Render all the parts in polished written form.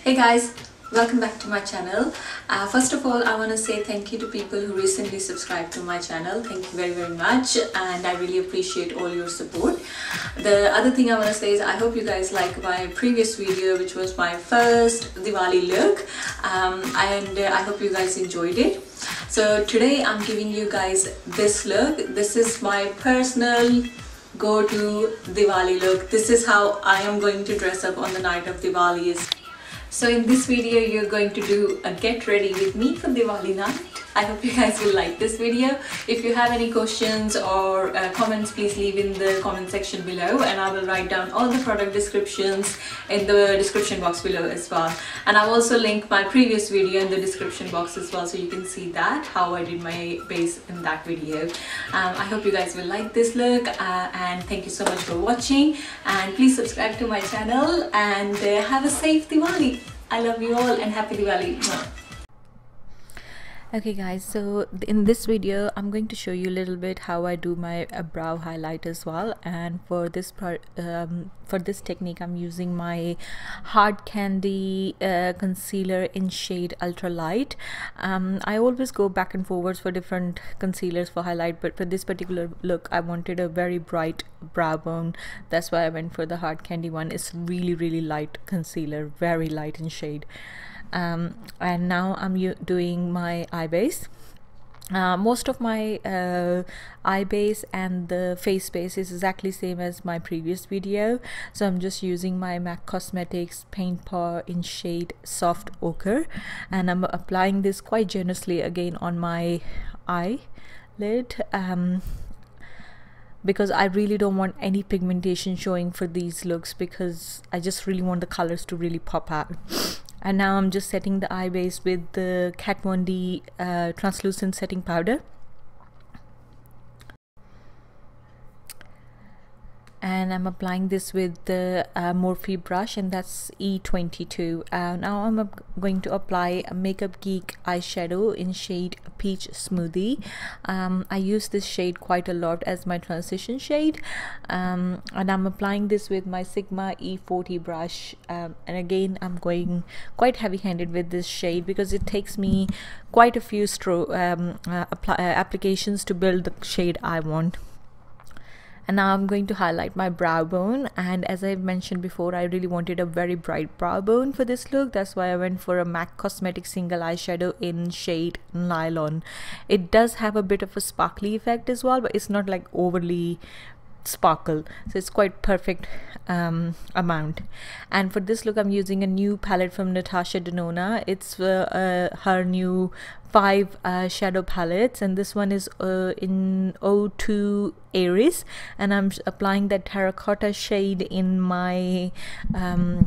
Hey guys, welcome back to my channel. First of all, I want to say thank you to people who recently subscribed to my channel. Thank you very much, and I really appreciate all your support. The other thing I want to say is I hope you guys like my previous video, which was my first Diwali look, and I hope you guys enjoyed it. So today I'm giving you guys this look. This is my personal go-to Diwali look. This is how I am going to dress up on the night of Diwali. So in this video, you're going to do a get ready with me for Diwali night. I hope you guys will like this video. If you have any questions or comments, please leave in the comment section below, and I will write down all the product descriptions in the description box below as well. And I'll also link my previous video in the description box as well, so you can see that, how I did my base in that video. I hope you guys will like this look, and thank you so much for watching, and please subscribe to my channel, and have a safe Diwali. I love you all, and happy Diwali. Okay guys, so in this video I'm going to show you a little bit how I do my brow highlight as well. And for this technique I'm using my hard candy concealer in shade ultra light. I always go back and forwards for different concealers for highlight, but for this particular look I wanted a very bright brow bone. That's why I went for the hard candy one. It's really light concealer, very light in shade. And now I'm doing my eye base. Most of my eye base and the face base is exactly same as my previous video, so I'm just using my MAC Cosmetics Paint Pot in shade Soft Ochre, and I'm applying this quite generously again on my eyelid, because I really don't want any pigmentation showing for these looks, because I just really want the colors to really pop out. And now I'm just setting the eye base with the Kat Von D translucent setting powder. And I'm applying this with the Morphe brush, and that's E22. Now I'm going to apply a Makeup Geek eyeshadow in shade Peach Smoothie. I use this shade quite a lot as my transition shade, and I'm applying this with my Sigma E40 brush, and again I'm going quite heavy-handed with this shade because it takes me quite a few applications to build the shade I want. And now I'm going to highlight my brow bone, and as I mentioned before, I really wanted a very bright brow bone for this look. That's why I went for a MAC Cosmetics single eyeshadow in shade Nylon. It does have a bit of a sparkly effect as well, but it's not like overly sparkle, so it's quite perfect amount. And for this look I'm using a new palette from Natasha Denona. It's her new 5 shadow palettes, and this one is in 02 Aries, and I'm applying that terracotta shade in my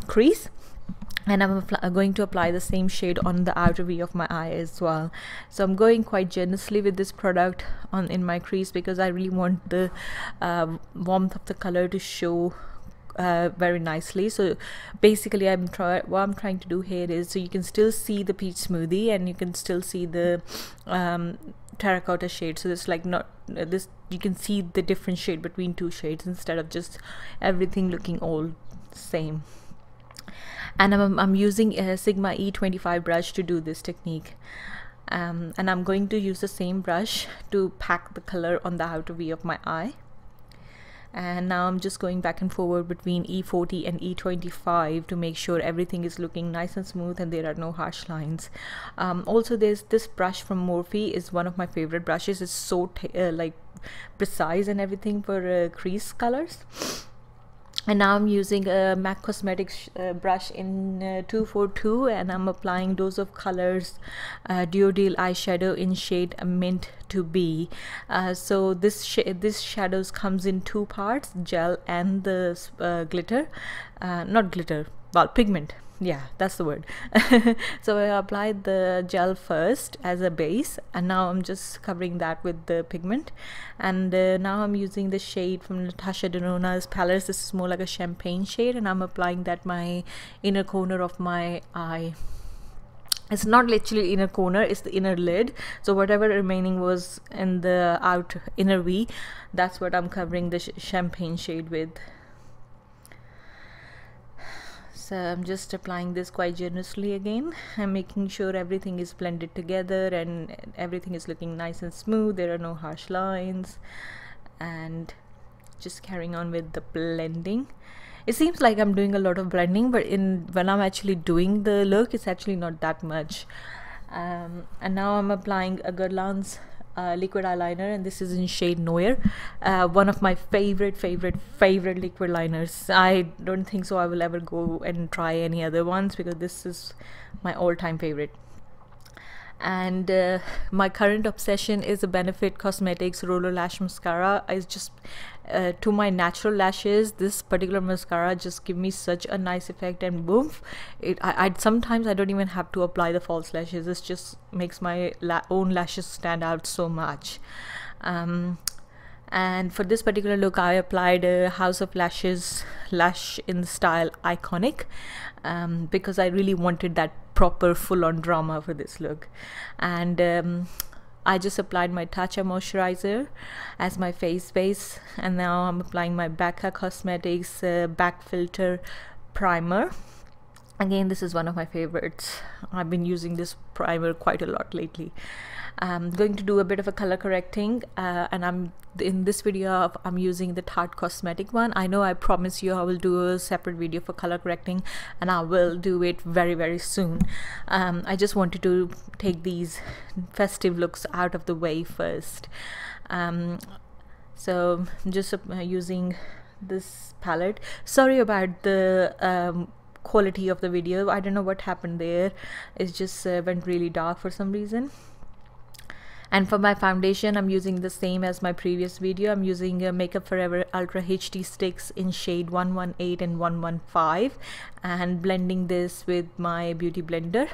crease, and I'm going to apply the same shade on the outer V of my eye as well. So I'm going quite generously with this product in my crease, because I really want the warmth of the color to show very nicely. So basically what I'm trying to do here is, so you can still see the peach smoothie and you can still see the terracotta shade, so it's like not this, you can see the different shade between two shades instead of just everything looking all same. And I'm using a Sigma E25 brush to do this technique, and I'm going to use the same brush to pack the color on the outer V of my eye. And now I'm just going back and forward between E40 and E25 to make sure everything is looking nice and smooth and there are no harsh lines. Also, there's this brush from Morphe, is one of my favorite brushes. It's so like precise and everything for crease colors. And now I'm using a MAC Cosmetics brush in 242, and I'm applying Dose of Colors Duodil eyeshadow in shade Mint to Be. So this shadows comes in two parts, gel and the glitter, not glitter, well, pigment. Yeah, that's the word. So I applied the gel first as a base, and now I'm just covering that with the pigment. And now I'm using the shade from Natasha Denona's palette. This is more like a champagne shade, and I'm applying that my inner corner of my eye. It's not literally inner corner, it's the inner lid. So whatever remaining was in the inner V, that's what I'm covering the champagne shade with. So I'm just applying this quite generously again. I'm making sure everything is blended together and everything is looking nice and smooth. There are no harsh lines, and just carrying on with the blending. It seems like I'm doing a lot of blending, but when I'm actually doing the look, it's actually not that much. And now I'm applying a Guerlain's liquid eyeliner, and this is in shade Noir, one of my favorite liquid liners. I don't think so I will ever go and try any other ones, because this is my all-time favorite. And my current obsession is a Benefit Cosmetics Roller Lash Mascara. It's just to my natural lashes, this particular mascara just give me such a nice effect, and boom, I sometimes I don't even have to apply the false lashes. This just makes my own lashes stand out so much. And for this particular look, I applied a House of Lashes lash in the style Iconic, because I really wanted that proper full-on drama for this look. And I just applied my Tatcha Moisturizer as my face base, and now I'm applying my Becca Cosmetics Back Filter Primer. Again, this is one of my favorites. I've been using this primer quite a lot lately. I'm going to do a bit of a color correcting, and in this video I'm using the Tarte cosmetic one. I know I promise you I will do a separate video for color correcting, and I will do it very soon. I just wanted to take these festive looks out of the way first. So I'm just using this palette. Sorry about the quality of the video. I don't know what happened there. It just went really dark for some reason. And for my foundation, I'm using the same as my previous video. I'm using Makeup Forever Ultra HD sticks in shade 118 and 115, and blending this with my beauty blender.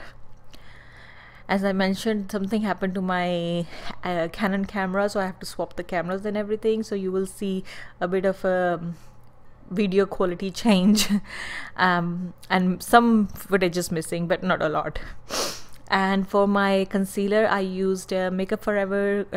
As I mentioned, something happened to my Canon camera, so I have to swap the cameras and everything, so you will see a bit of a video quality change, and some footage is missing, but not a lot. And for my concealer, I used Makeup Forever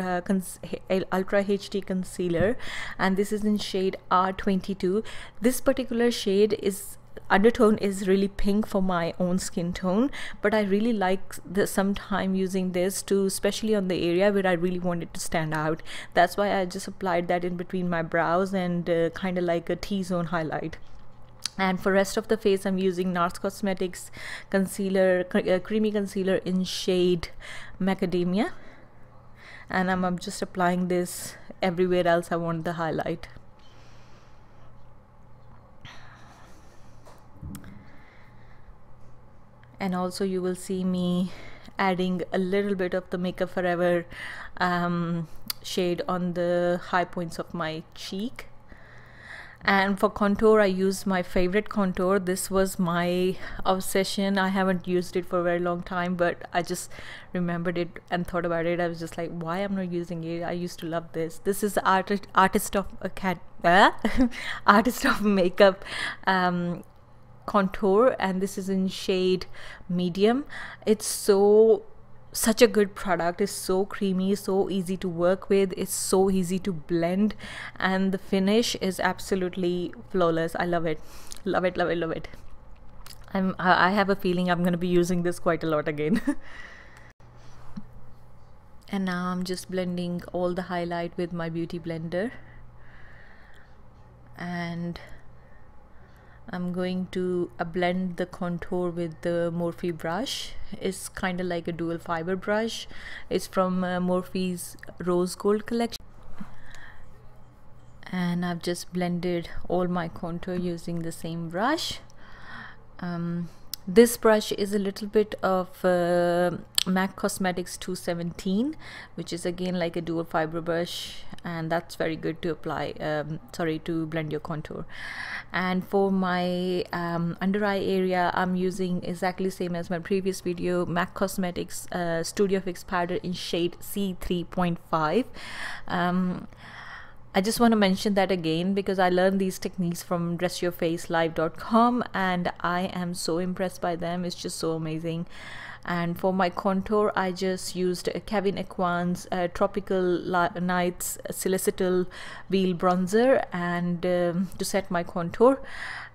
Ultra HD Concealer, and this is in shade R22. This particular shade is undertone is really pink for my own skin tone, but I really like sometime using this to, especially on the area where I really want it to stand out. That's why I just applied that in between my brows and kind of like a T-zone highlight. And for rest of the face, I'm using NARS Cosmetics concealer, creamy concealer in shade Macadamia, and I'm just applying this everywhere else I want the highlight. And also you will see me adding a little bit of the Makeup Forever shade on the high points of my cheek. And for contour, I used my favorite contour. This was my obsession. I haven't used it for a very long time, but I just remembered it and thought about it. I was just like, why I'm not using it? I used to love this. This is Artist of Makeup contour, and this is in shade medium. It's such a good product. It's so creamy, so easy to work with, it's so easy to blend, and the finish is absolutely flawless. I love it. Love it. I have a feeling I'm going to be using this quite a lot again. And now I'm just blending all the highlight with my beauty blender, and I'm going to blend the contour with the Morphe brush. It's kind of like a dual fiber brush. It's from Morphe's Rose Gold collection. And and I've just blended all my contour using the same brush. This brush is a little bit of MAC Cosmetics 217, which is again like a dual fiber brush, and that's very good to apply to blend your contour. And for my under eye area, I'm using exactly same as my previous video, MAC Cosmetics Studio Fix powder in shade C3.5. I just want to mention that again because I learned these techniques from dressyourfacelive.com and I am so impressed by them. It's just so amazing. And for my contour, I just used Kevyn Aucoin's Tropical Nights Solicital Wheel Bronzer and to set my contour,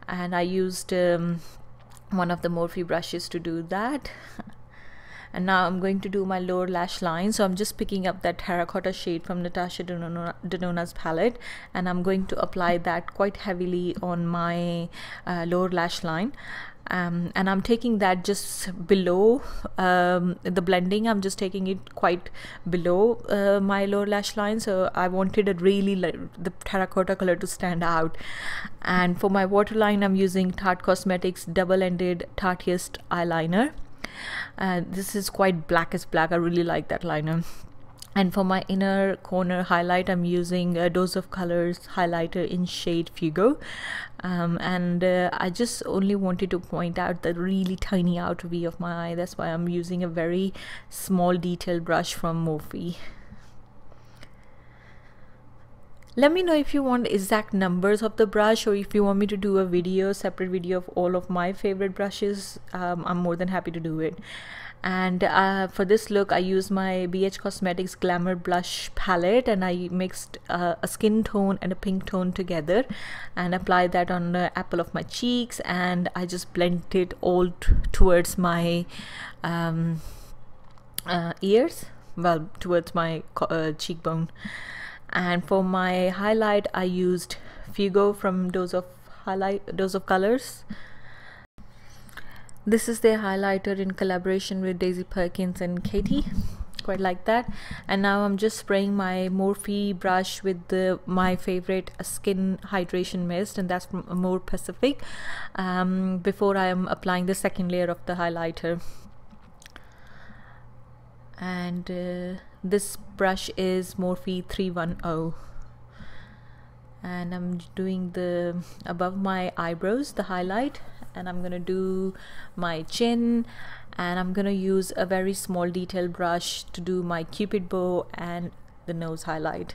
and I used one of the Morphe brushes to do that. And now I'm going to do my lower lash line. So I'm just picking up that terracotta shade from Natasha Denona's palette, and I'm going to apply that quite heavily on my lower lash line. And I'm taking that just below the blending. I'm just taking it quite below my lower lash line, so I wanted it really the terracotta color to stand out. And for my waterline, I'm using Tarte Cosmetics double-ended Tarteist eyeliner. This is quite black as black. I really like that liner. And for my inner corner highlight, I'm using a Dose of Colors highlighter in shade FUEGO. I just only wanted to point out the really tiny outer V of my eye. That's why I'm using a very small detail brush from Morphe. Let me know if you want exact numbers of the brush, or if you want me to do a separate video of all of my favorite brushes. I'm more than happy to do it. And for this look, I used my BH Cosmetics Glamour blush palette, and I mixed a skin tone and a pink tone together and applied that on the apple of my cheeks, and I just blended it all towards my ears, well, towards my cheekbone. And for my highlight, I used FUEGO from Dose of Colors. This is their highlighter in collaboration with Daisy Perkins and Katie. Quite like that. And now I'm just spraying my Morphe brush with my favorite skin hydration mist, and that's from Amore Pacific, before I am applying the second layer of the highlighter. And this brush is Morphe 310, and I'm doing the above my eyebrows, the highlight, and I'm gonna do my chin, and I'm gonna use a very small detail brush to do my cupid bow and the nose highlight.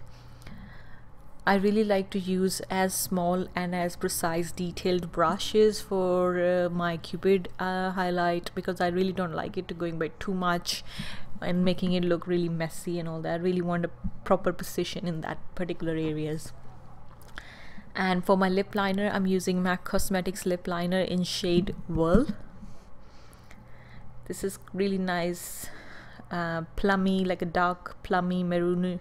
I really like to use as small and as precise detailed brushes for my cupid highlight, because I really don't like it to going by too much and making it look really messy and all that. I really want a proper precision in that particular areas. And for my lip liner, I'm using MAC Cosmetics lip liner in shade WHIRL. This is really nice, plummy, like a dark plummy maroon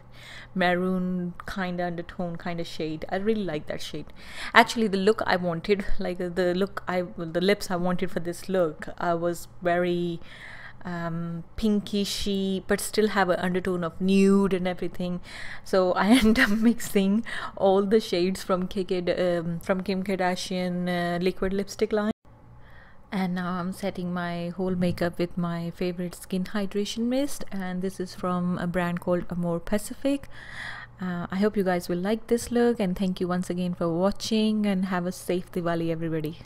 kind of undertone kind of shade. I really like that shade. Actually, the look I wanted, like the lips I wanted for this look, was very pinkishy, but still have an undertone of nude and everything. So I end up mixing all the shades from Kim Kardashian liquid lipstick line. And now I'm setting my whole makeup with my favorite skin hydration mist, and this is from a brand called Amore Pacific. I hope you guys will like this look, and thank you once again for watching, and have a safe Diwali, everybody.